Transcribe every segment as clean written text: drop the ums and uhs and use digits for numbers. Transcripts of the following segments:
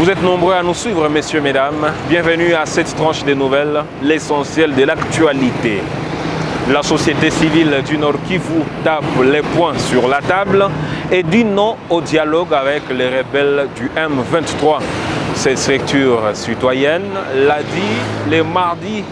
Vous êtes nombreux à nous suivre, messieurs, mesdames. Bienvenue à cette tranche des nouvelles, l'essentiel de l'actualité. La société civile du Nord Kivu tape les points sur la table et dit non au dialogue avec les rebelles du M23. Cette structure citoyenne l'a dit le mardi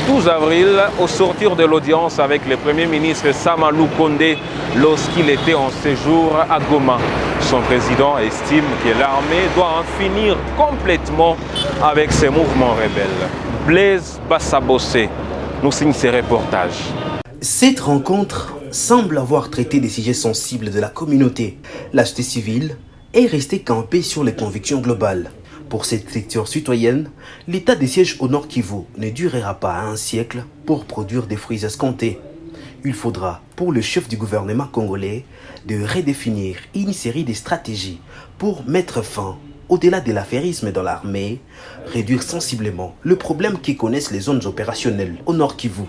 12 avril au sortir de l'audience avec le Premier ministre Samalou Kondé lorsqu'il était en séjour à Goma. Son président estime que l'armée doit en finir complètement avec ces mouvements rebelles. Blaise Bassabossé nous signe ces reportages. Cette rencontre semble avoir traité des sujets sensibles de la communauté. La société civile est restée campée sur les convictions globales. Pour cette structure citoyenne, l'état de siège au Nord Kivu ne durera pas un siècle pour produire des fruits escomptés. Il faudra, pour le chef du gouvernement congolais, de redéfinir une série de stratégies pour mettre fin, au-delà de l'affairisme dans l'armée, réduire sensiblement le problème que connaissent les zones opérationnelles au Nord Kivu.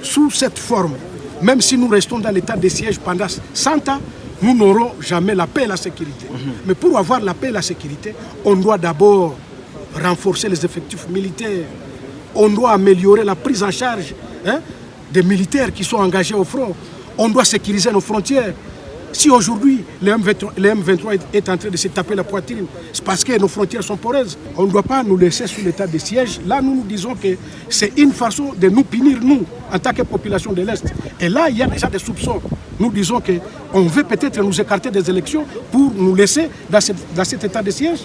Sous cette forme, même si nous restons dans l'état de siège pendant 100 ans, nous n'aurons jamais la paix et la sécurité. Mais pour avoir la paix et la sécurité, on doit d'abord renforcer les effectifs militaires. On doit améliorer la prise en charge des militaires qui sont engagés au front. On doit sécuriser nos frontières. Si aujourd'hui le M23 est en train de se taper la poitrine, c'est parce que nos frontières sont poreuses. On ne doit pas nous laisser sous l'état de siège. Là, nous disons que c'est une façon de nous punir, nous, en tant que population de l'Est. Et là, il y a déjà des soupçons. Nous disons qu'on veut peut-être nous écarter des élections pour nous laisser dans cet état de siège.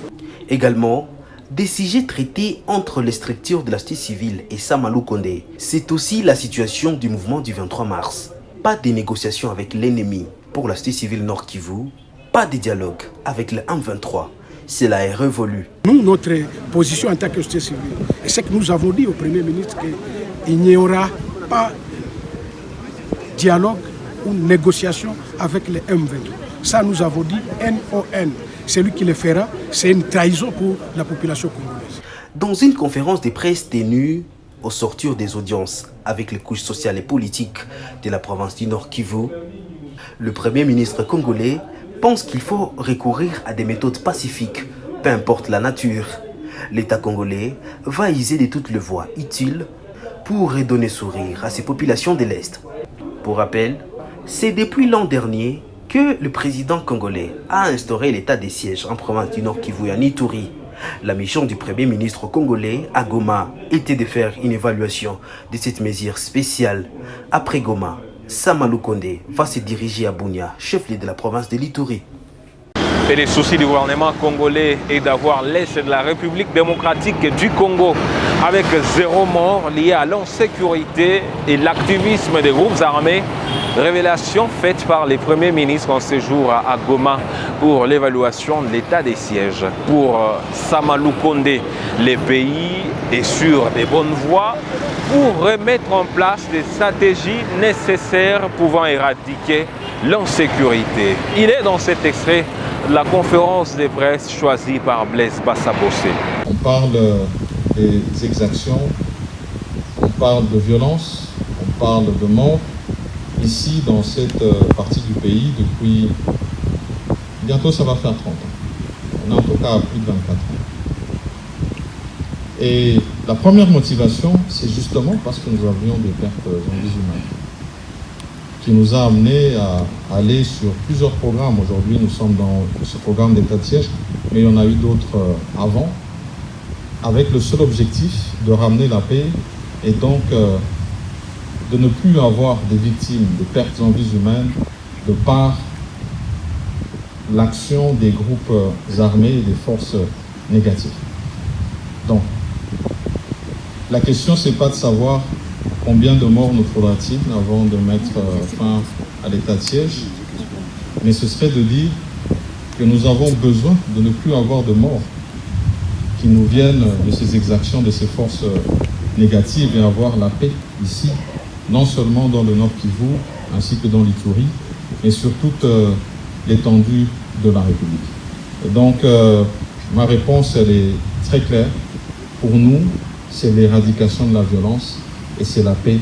Également, des sujets traités entre les structures de la société civile et Samalou Kondé. C'est aussi la situation du mouvement du 23 mars. Pas de négociations avec l'ennemi pour la société civile Nord Kivu, pas de dialogue avec le M23. Cela est révolu. Nous, notre position en tant que société civile, c'est que nous avons dit au Premier ministre qu'il n'y aura pas de dialogue ou négociation avec le M23. Ça, nous avons dit NON. Celui qui le fera, c'est une trahison pour la population congolaise. Dans une conférence de presse tenue au sortir des audiences avec les couches sociales et politiques de la province du Nord Kivu, le Premier ministre congolais pense qu'il faut recourir à des méthodes pacifiques, peu importe la nature. L'État congolais va user de toutes les voies utiles pour redonner sourire à ces populations de l'Est. Pour rappel, c'est depuis l'an dernier que le président congolais a instauré l'état de siège en province du Nord Kivu et en Ituri. La mission du Premier ministre congolais à Goma était de faire une évaluation de cette mesure spéciale. Après Goma, Samalou Kondé va se diriger à Bunia, chef-lieu de la province de l'Ituri. Et le souci du gouvernement congolais est d'avoir l'Est de la République démocratique du Congo avec 0 mort lié à l'insécurité et l'activisme des groupes armés. Révélation faite par les premiers ministres en séjour à Goma pour l'évaluation de l'état des sièges. Pour Samalou Kondé, le pays est sur des bonnes voies pour remettre en place des stratégies nécessaires pouvant éradiquer l'insécurité. Il est dans cet extrait de la conférence de presse choisie par Blaise Bassabossé. On parle des exactions, on parle de violence, on parle de mort. Ici, dans cette partie du pays, depuis bientôt ça va faire 30 ans. On est en tout cas à plus de 24 ans. Et la première motivation, c'est justement parce que nous avions des pertes en vie humaine, qui nous a amené à aller sur plusieurs programmes. Aujourd'hui, nous sommes dans ce programme d'état de siège, mais il y en a eu d'autres avant, avec le seul objectif de ramener la paix et donc de ne plus avoir des victimes, de pertes en vie humaine, de par l'action des groupes armés et des forces négatives. Donc, la question, c'est pas de savoir combien de morts nous faudra-t-il avant de mettre fin à l'état de siège, mais ce serait de dire que nous avons besoin de ne plus avoir de morts qui nous viennent de ces exactions, de ces forces négatives et avoir la paix ici, non seulement dans le Nord Kivu, ainsi que dans l'Ituri, mais sur toute l'étendue de la République. Et donc, ma réponse, elle est très claire. Pour nous, c'est l'éradication de la violence et c'est la paix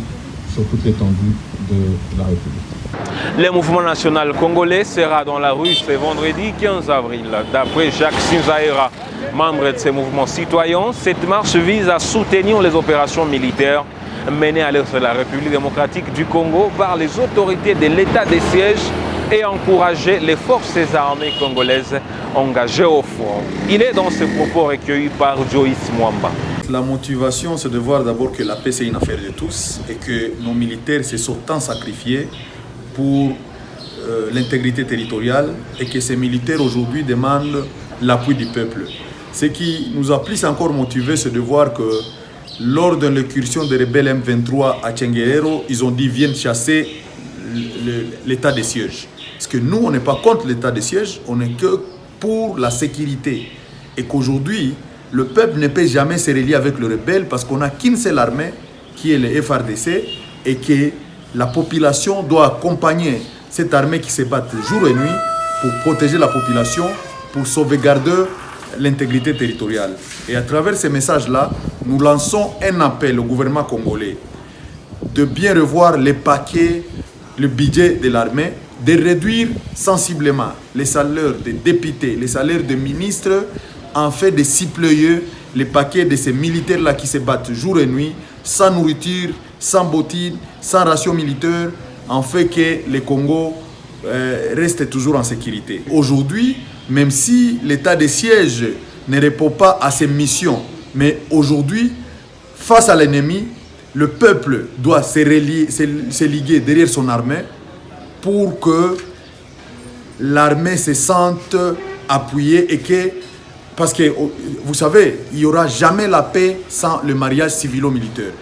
sur toute l'étendue de la République. Le mouvement national congolais sera dans la rue ce vendredi 15 avril. D'après Jacques Sinzaera, membre de ces mouvements citoyens, cette marche vise à soutenir les opérations militaires menées à l'est de la République démocratique du Congo par les autorités de l'état de siège et encourager les forces armées congolaises engagées au front. Il est dans ce propos recueilli par Joyce Mwamba. La motivation, c'est de voir d'abord que la paix, c'est une affaire de tous et que nos militaires se sont tant sacrifiés pour l'intégrité territoriale et que ces militaires aujourd'hui demandent l'appui du peuple. Ce qui nous a plus encore motivés, c'est de voir que lors de l'incursion des rebelles M23 à Tchenguerero, ils ont dit viennent chasser l'état de siège. Parce que nous, on n'est pas contre l'état de siège, on n'est que pour la sécurité. Et qu'aujourd'hui, le peuple ne peut jamais se relier avec le rebelle parce qu'on n'a qu'une seule armée, qui est le FRDC, et que la population doit accompagner cette armée qui se bat jour et nuit pour protéger la population, pour sauvegarder l'intégrité territoriale. Et à travers ces messages-là, nous lançons un appel au gouvernement congolais de bien revoir les paquets, le budget de l'armée, de réduire sensiblement les salaires des députés, les salaires des ministres, en fait de cibler les paquets de ces militaires-là qui se battent jour et nuit, sans nourriture, sans bottines, sans ration militaire, en fait que le Congo reste toujours en sécurité. Aujourd'hui, même si l'état de siège ne répond pas à ses missions, mais aujourd'hui, face à l'ennemi, le peuple doit se liguer derrière son armée pour que l'armée se sente appuyée et que, parce que vous savez, il n'y aura jamais la paix sans le mariage civilo-militaire.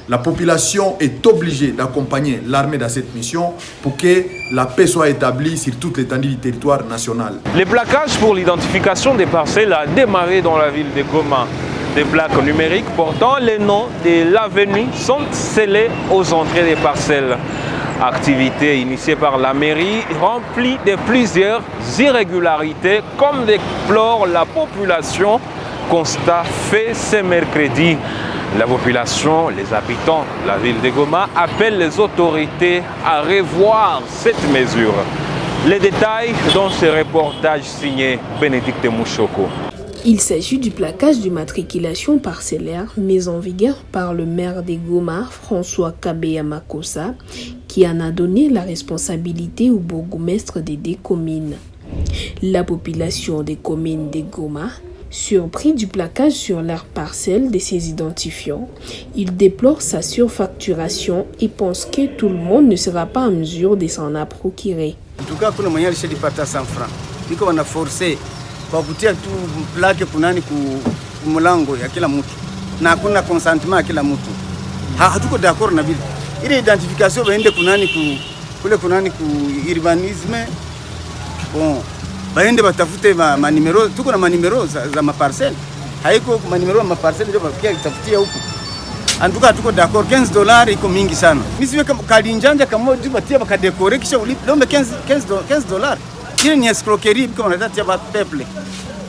La population est obligée d'accompagner l'armée dans cette mission pour que la paix soit établie sur toute l'étendue du territoire national. Le plaquage pour l'identification des parcelles a démarré dans la ville de Goma. Des plaques numériques portant les noms de l'avenue sont scellées aux entrées des parcelles. Activité initiée par la mairie, remplie de plusieurs irrégularités, comme déplore la population. Constat fait ce mercredi. La population, les habitants de la ville de Goma appellent les autorités à revoir cette mesure. Les détails dans ce reportage signé Bénédicte Mouchoko. Il s'agit du plaquage d'immatriculation parcellaire mis en vigueur par le maire de Goma, François Kabeya Makossa, qui en a donné la responsabilité au bourgmestre des deux communes. La population des communes de Goma, surpris du plaquage sur leur parcelle de ses identifiants, il déplore sa surfacturation et pense que tout le monde ne sera pas en mesure de s'en procurer. En tout cas, kuna mwenye alishadipata 100 francs. Iko wana forcer kwa kutia tu plaque kunani ku mlango ya kila mtu. Na hakuna consentement ya kila mtu. Hatuko d'accord na vile. Ile identification baende kunani kule kunani ku urbanisme. Bon, baende batafute ma numero, tuko na manimero za maparcelle. Haiko manimero ya maparcelle ndio bakia itafutia huko. Antuka tuko d'accord $15 iko mingi sana. Mimi siwe kama kalinjanja kama tu batia bakadekore kisha ulipe lombe $15. Ile ni escroquerie kama wanataka ba peuple.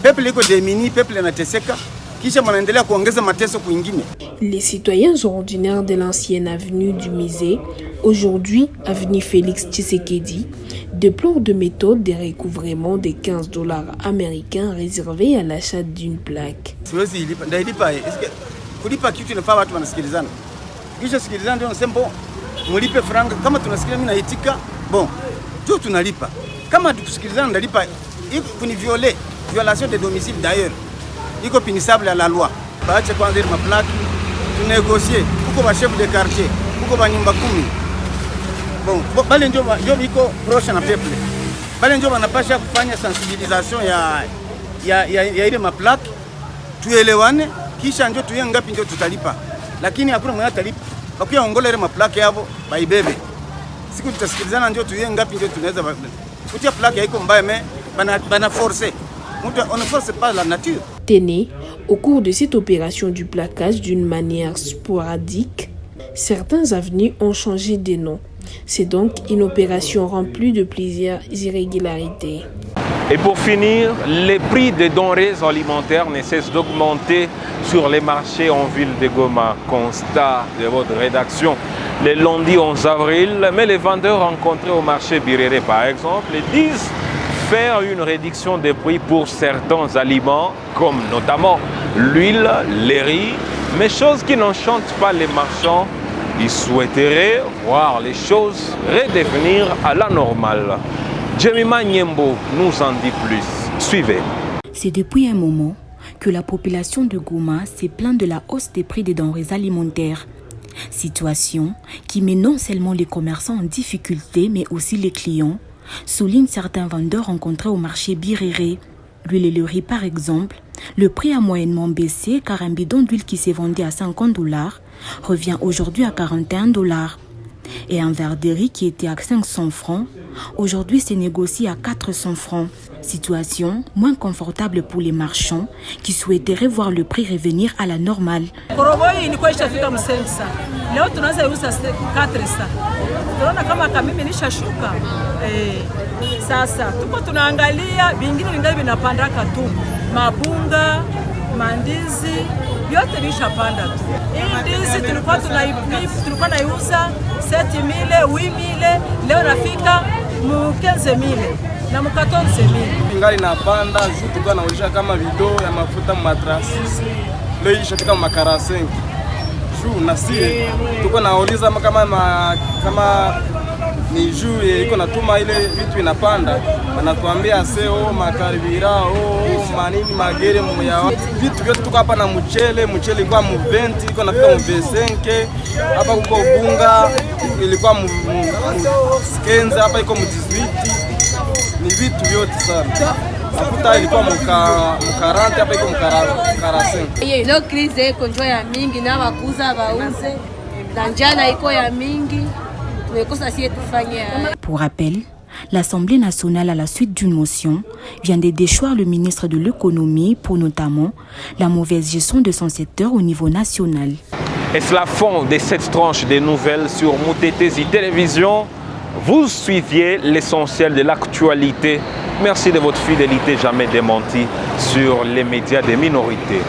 Peuple iko démuni, peuple anateseka kisha wanaendelea kuongeza mateso kwingine. Les citoyens ordinaires de l'ancienne avenue du Musée, aujourd'hui avenue Félix Tshisekedi, déplorent de méthodes de recouvrement de $15 américains réservés à l'achat d'une plaque. Siwezi ilipa, ndailipa eske kulipa kitu inafaa watu wanasikilizana. Kisha sikilizana ndio nasema bon, mulipe franga kama tunasikiliza mimi naitika, bon, tu tunalipa. Kama tukusikilizana ndalipa, iko ni violation de domicile d'ailleurs. Iko punissable à la loi. Baache kwanza ile maplaki, tunégocier, uko ba chef de quartier, uko ba nyumba 10. Bon, bale ndio iko proche na peuple. Bale ndio wanapasha kufanya sensibilisation ya ile maplaki. Tuelewane kisha ndio tuye ngapi ndio tutalipa. Lakini hakuna mwenye atalipa. Bakia ongola ile maplaki yao baibebe. Siku tutasikilizana ndio tuye ngapi ndio tunaweza kutia plaki haiko mbaya mais bana forcer. On ne force pas la nature. Tenez, au cours de cette opération du plaquage d'une manière sporadique, certaines avenues ont changé de nom. C'est donc une opération remplie de plusieurs irrégularités. Et pour finir, les prix des denrées alimentaires ne cessent d'augmenter sur les marchés en ville de Goma. Constat de votre rédaction le lundi 11 avril, mais les vendeurs rencontrés au marché Birere par exemple disent faire une réduction des prix pour certains aliments, comme notamment l'huile, les riz, mais chose qui n'enchante pas les marchands. Ils souhaiteraient voir les choses redevenir à la normale. Jemima Nyembo nous en dit plus. Suivez. C'est depuis un moment que la population de Goma s'est plainte de la hausse des prix des denrées alimentaires. Situation qui met non seulement les commerçants en difficulté, mais aussi les clients, soulignent certains vendeurs rencontrés au marché Biréré. L'huile et le riz par exemple, le prix a moyennement baissé car un bidon d'huile qui s'est vendu à $50 revient aujourd'hui à $41. Et un verre de riz qui était à 500 francs, aujourd'hui s'est négocié à 400 francs. Situation moins confortable pour les marchands qui souhaiteraient voir le prix revenir à la normale. Sasa tuko tunaangalia vingine vingali vinapandaka tu, mabunga, mandizi yote vishapanda tu. Hii ndizi tulikuwa naiuza 7,000, 8,000, leo nafika mu 15,000 na mu 14,000. Ingali napanda juu tulikuwa naonyesha kama video ya mafuta matrasisi, leo ishafika makarasengi juu na sie tulikuwa nauliza kama ni juu iko natuma ile vitu inapanda, anatuambia seo makaribira manini magere ya vitu vyote. Tuko hapa na mchele ilikuwa mu 20 iko nafika mu 25, hapa kuko bunga ilikuwa mu 15, hapa iko mu 18. Ni vitu vyote sana. Mafuta ilikuwa mu 40, hapa iko mu 45. Leo krize iko njoo ya mingi na wakuza bauze na njana iko ya mingi. Pour rappel, l'Assemblée nationale, à la suite d'une motion, vient de déchoir le ministre de l'économie pour notamment la mauvaise gestion de son secteur au niveau national. Et c'est la fin de cette tranche des nouvelles sur Moutetesi Télévision. Vous suiviez l'essentiel de l'actualité. Merci de votre fidélité jamais démentie sur les médias des minorités.